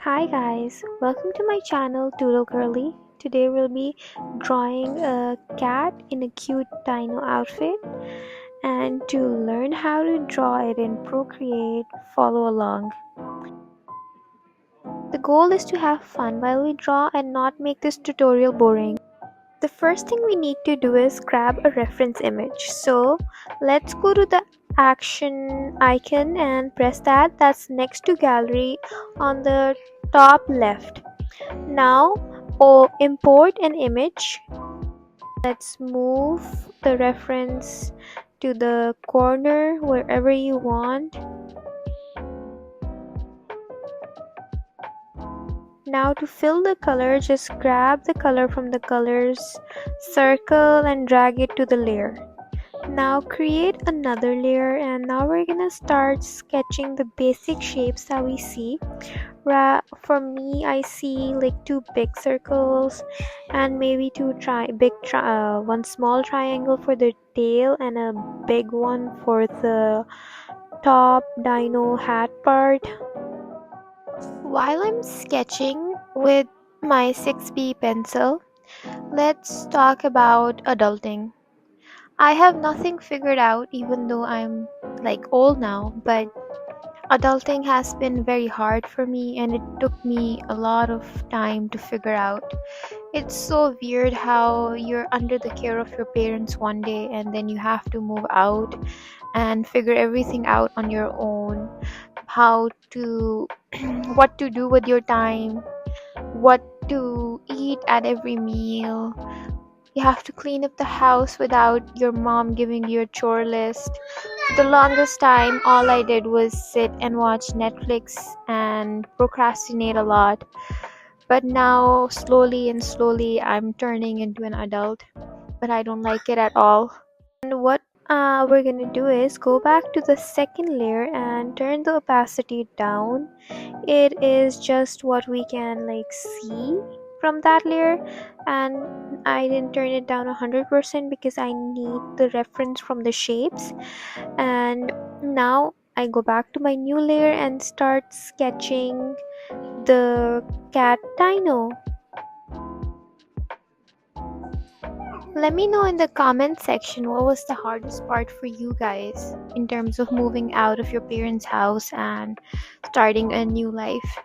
Hi guys, welcome to my channel Doodle Girly. Today we'll be drawing a cat in a cute dino outfit, and to learn how to draw it in Procreate, follow along. The goal is to have fun while we draw and not make this tutorial boring. The first thing we need to do is grab a reference image. So let's go to the action icon and press that's next to gallery on the top left. Now import an image. Let's move the reference to the corner wherever you want. Now to fill the color, just grab the color from the colors, circle and drag it to the layer. Now create another layer, and now we're gonna start sketching the basic shapes that we see. For me, I see like two big circles and maybe one small triangle for the tail and a big one for the top dino hat part. While I'm sketching with my 6B pencil, let's talk about adulting. I have nothing figured out even though I'm like old now, but adulting has been very hard for me and it took me a lot of time to figure out. It's so weird how you're under the care of your parents one day and then you have to move out and figure everything out on your own. How to what to do with your time, what to eat at every meal. You have to clean up the house without your mom giving you a chore list. The longest time, all I did was sit and watch Netflix and procrastinate a lot. But now, slowly and slowly, I'm turning into an adult, but I don't like it at all. And what we're gonna do is go back to the second layer and turn the opacity down. It is just what we can like see from that layer, and I didn't turn it down 100% because I need the reference from the shapes. And now I go back to my new layer and start sketching the cat dino. Let me know in the comment section what was the hardest part for you guys in terms of moving out of your parents' house and starting a new life.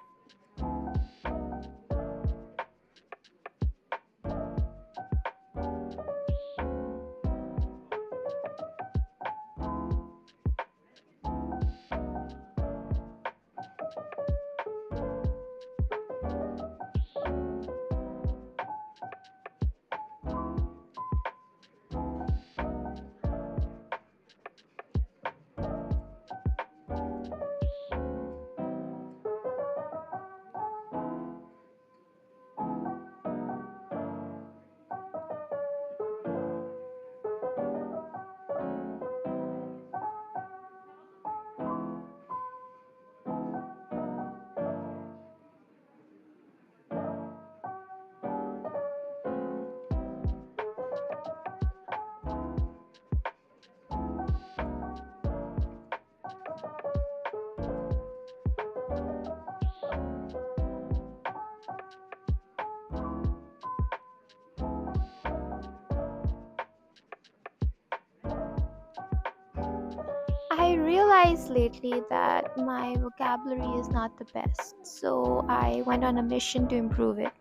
I realized lately that my vocabulary is not the best, so I went on a mission to improve it.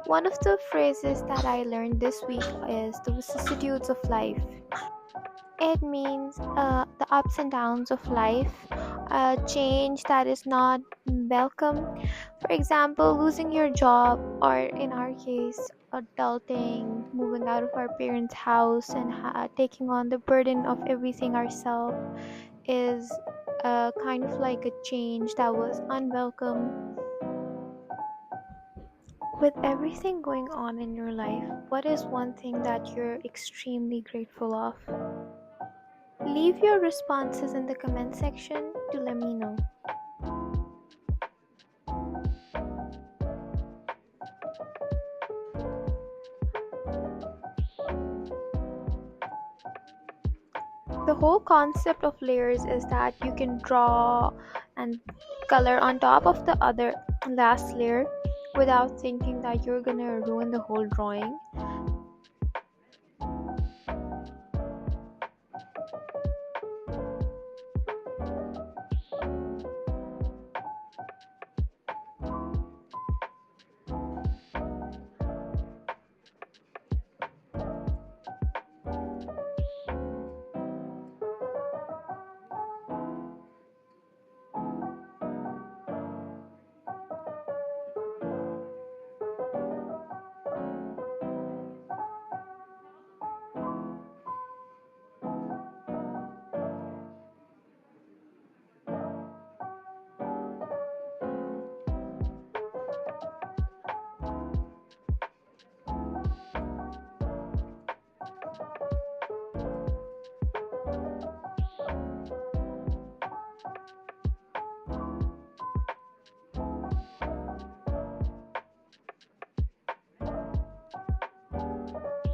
One of the phrases that I learned this week is the vicissitudes of life. It means the ups and downs of life, a change that is not welcome. For example, losing your job, or in our case, adulting, moving out of our parents' house, and taking on the burden of everything ourselves is kind of like a change that was unwelcome. With everything going on in your life, what is one thing that you're extremely grateful of? Leave your responses in the comment section to let me know. The whole concept of layers is that you can draw and color on top of the other last layer without thinking that you're gonna ruin the whole drawing.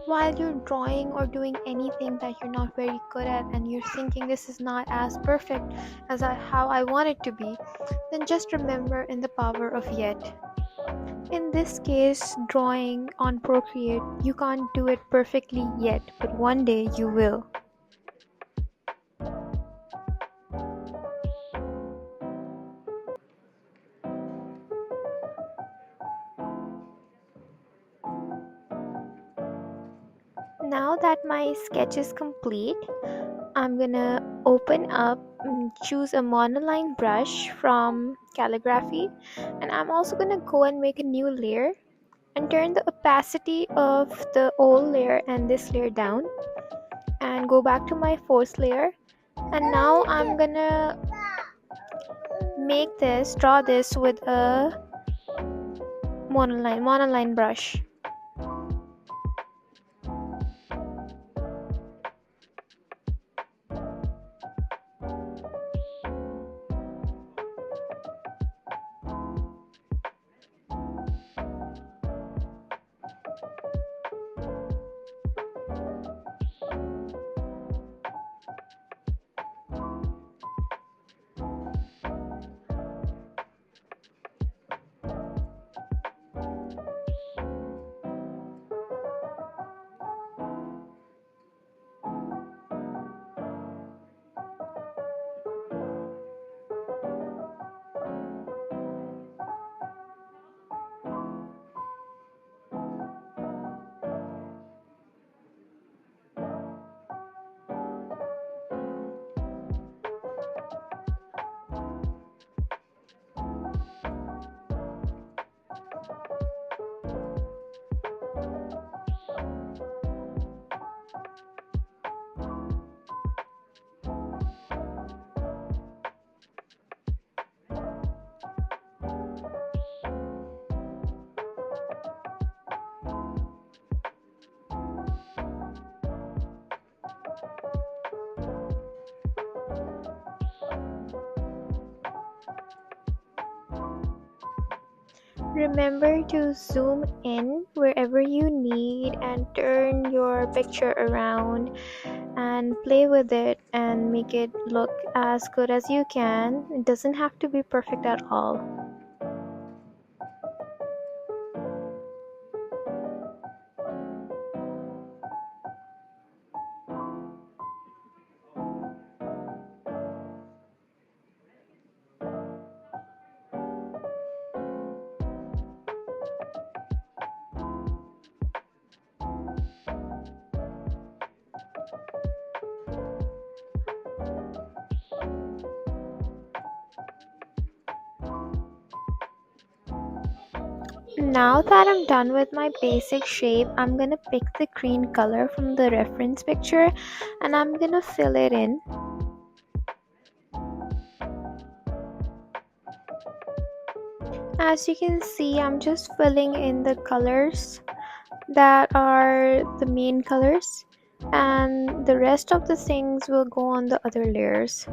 While you're drawing or doing anything that you're not very good at and you're thinking this is not as perfect as how I want it to be, then just remember in the power of yet. In this case, drawing on Procreate, you can't do it perfectly yet, but one day you will. Now that my sketch is complete, I'm gonna open up and choose a monoline brush from calligraphy, and I'm also gonna go and make a new layer and turn the opacity of the old layer and this layer down and go back to my fourth layer. And now I'm gonna draw this with a monoline brush. Remember to zoom in wherever you need and turn your picture around and play with it and make it look as good as you can. It doesn't have to be perfect at all. Now that I'm done with my basic shape, I'm gonna pick the green color from the reference picture and I'm gonna fill it in. As you can see, I'm just filling in the colors that are the main colors, and the rest of the things will go on the other layers.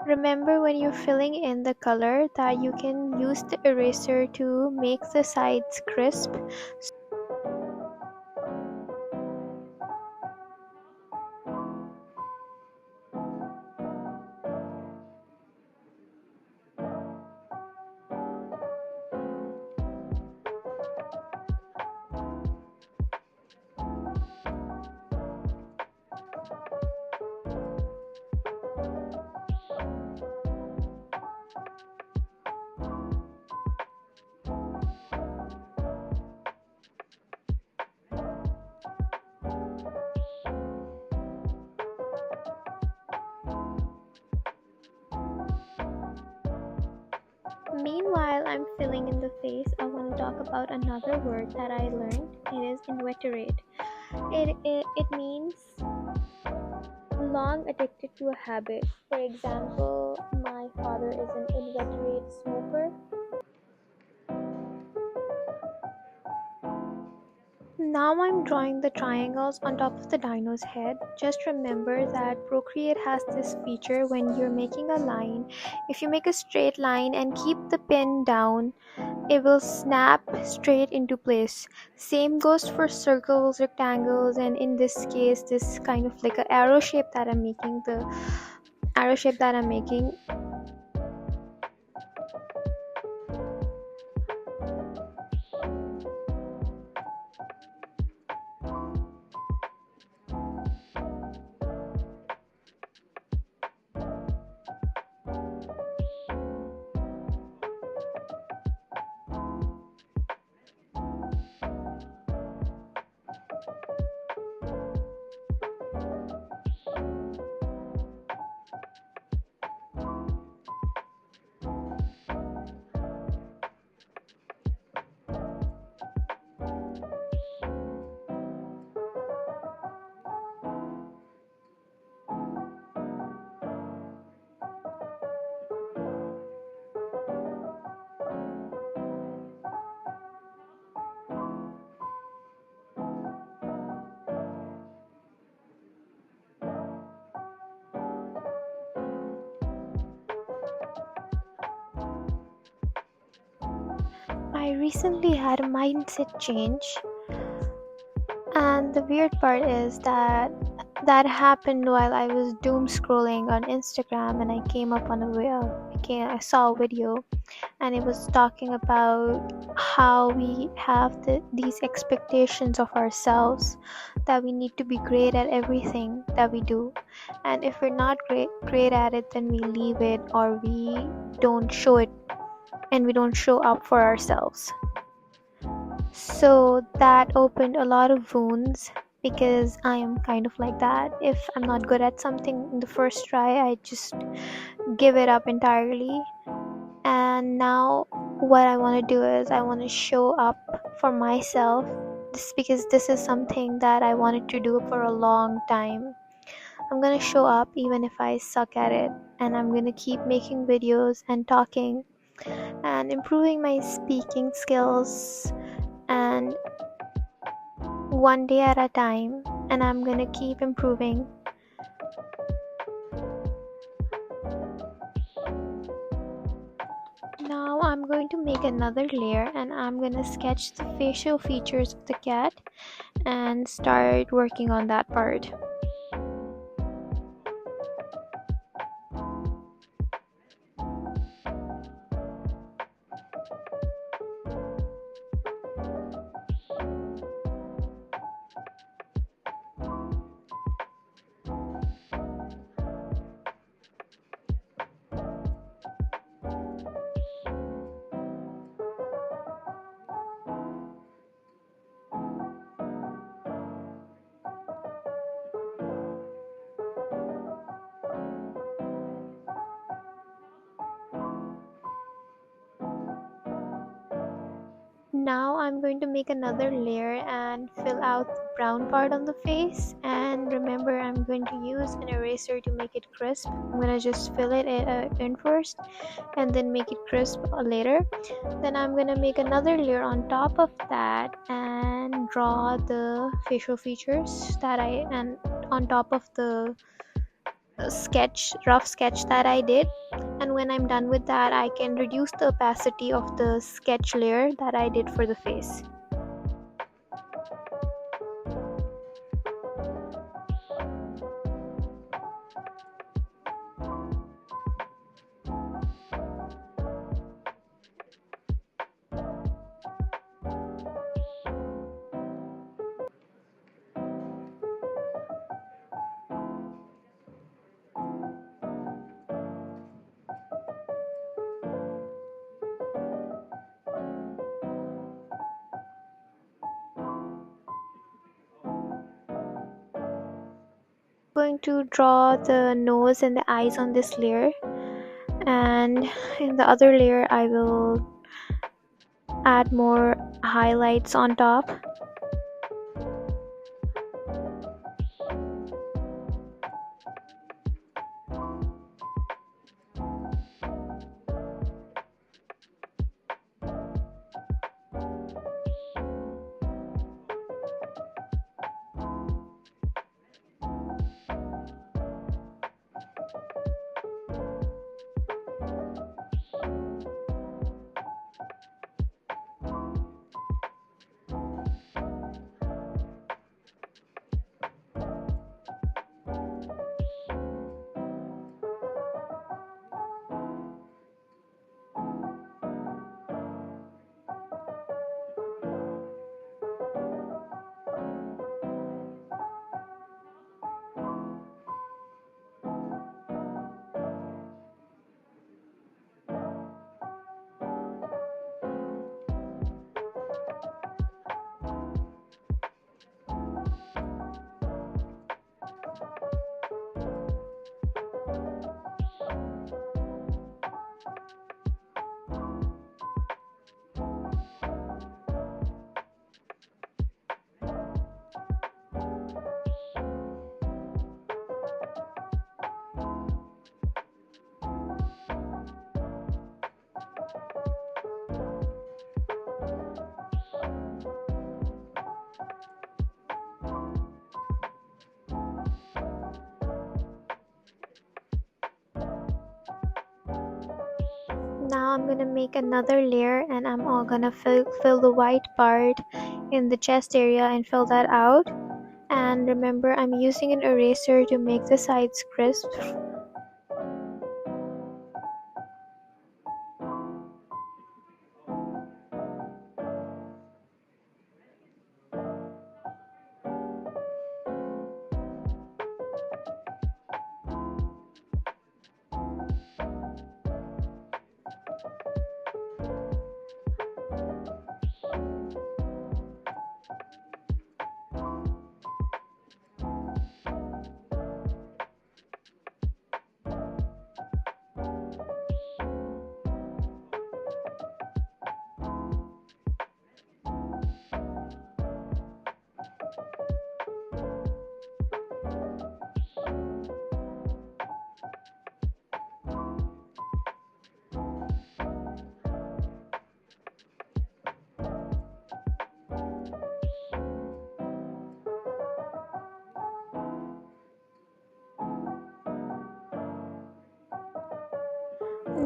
Remember when you're filling in the color that you can use the eraser to make the sides crisp. Meanwhile, I'm filling in the face. I want to talk about another word that I learned. It is inveterate. It means long addicted to a habit. For example, my father is an inveterate smoker. Now I'm drawing the triangles on top of the dino's head. Just remember that Procreate has this feature when you're making a line. If you make a straight line and keep the pen down, it will snap straight into place. Same goes for circles, rectangles, and in this case, this kind of like a arrow shape that I'm making. The arrow shape that I'm making. I recently had a mindset change, and the weird part is that happened while I was doom scrolling on Instagram, and I came up on a I saw a video, and it was talking about how we have these expectations of ourselves that we need to be great at everything that we do, and if we're not great at it, then we leave it or we don't show it and we don't show up for ourselves. So that opened a lot of wounds because I am kind of like that. If I'm not good at something in the first try, I just give it up entirely. And now what I want to do is I want to show up for myself, just because this is something that I wanted to do for a long time. I'm going to show up even if I suck at it, and I'm going to keep making videos and talking and improving my speaking skills, and one day at a time, and I'm gonna keep improving. Now I'm going to make another layer, and I'm gonna sketch the facial features of the cat and start working on that part. Now I'm going to make another layer and fill out the brown part on the face, and remember, I'm going to use an eraser to make it crisp. I'm going to just fill it in first and then make it crisp later. Then I'm going to make another layer on top of that and draw the facial features and on top of the rough sketch that I did. And when I'm done with that, I can reduce the opacity of the sketch layer that I did for the face. Going to draw the nose and the eyes on this layer, and in the other layer I will add more highlights on top. Now I'm gonna make another layer and I'm all gonna fill the white part in the chest area and fill that out. And remember, I'm using an eraser to make the sides crisp.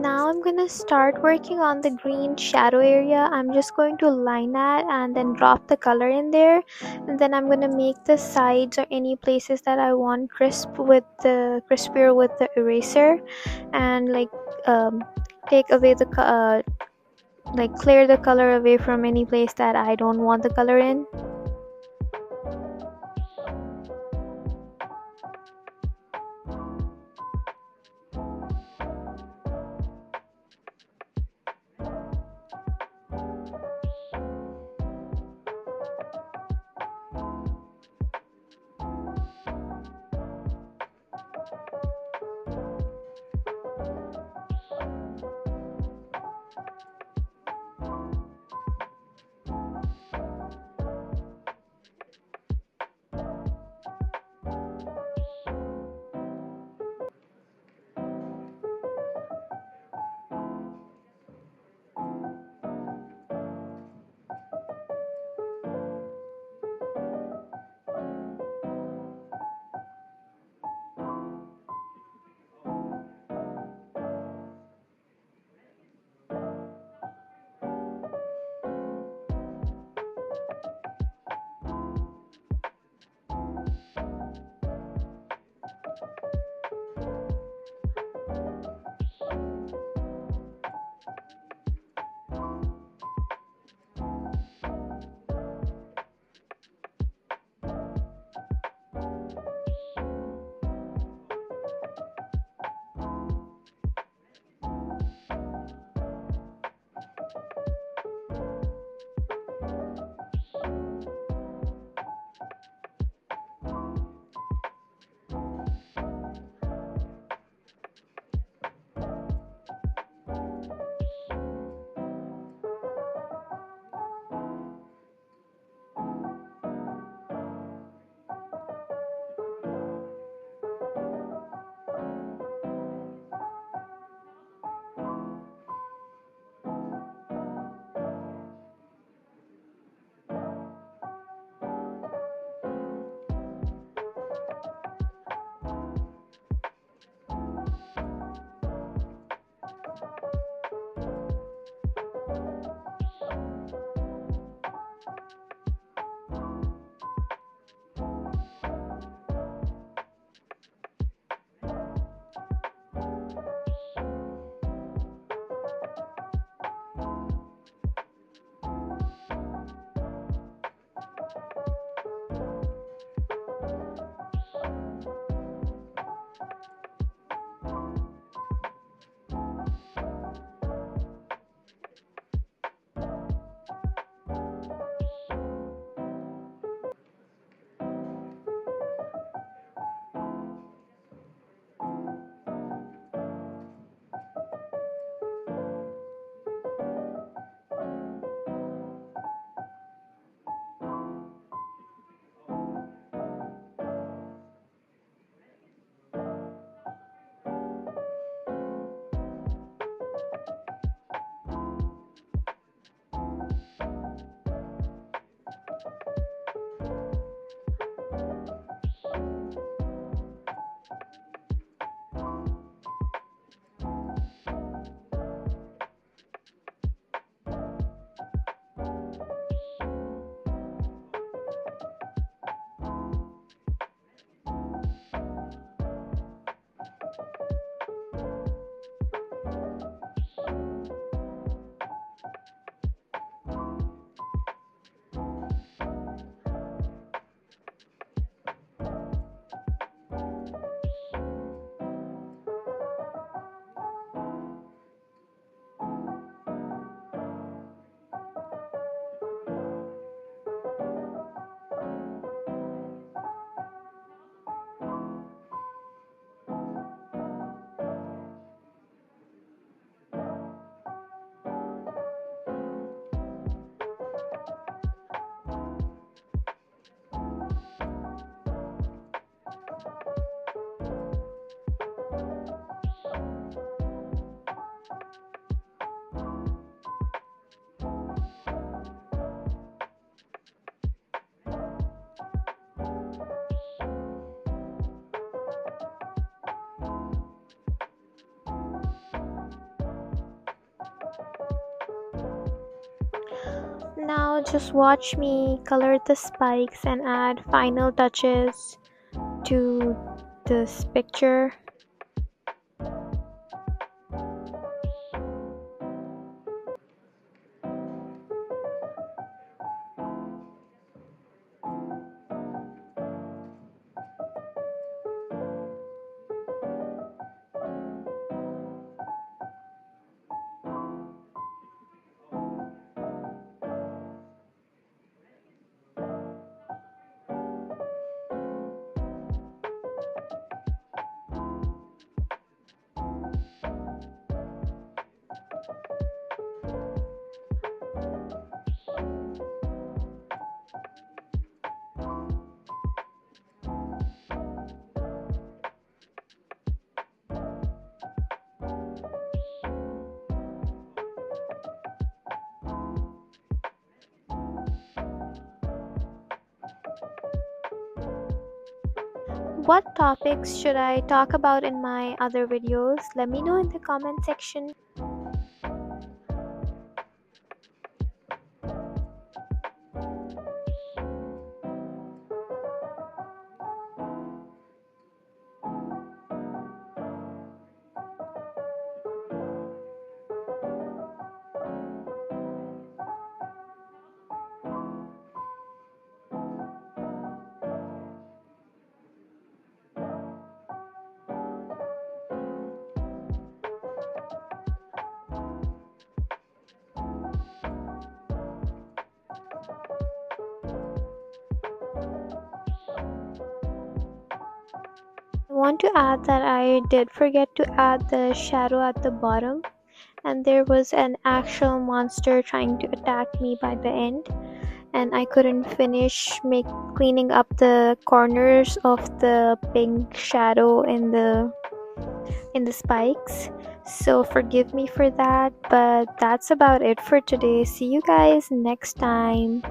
Now I'm gonna start working on the green shadow area. I'm just going to line that and then drop the color in there, and then I'm gonna make the sides or any places that I want crispier with the eraser, and take away clear the color away from any place that I don't want the color in. Now just watch me color the spikes and add final touches to this picture. What topics should I talk about in my other videos? Let me know in the comment section. I want to add that I did forget to add the shadow at the bottom, and there was an actual monster trying to attack me by the end, and I couldn't finish cleaning up the corners of the pink shadow in the spikes. So forgive me for that, but that's about it for today. See you guys next time.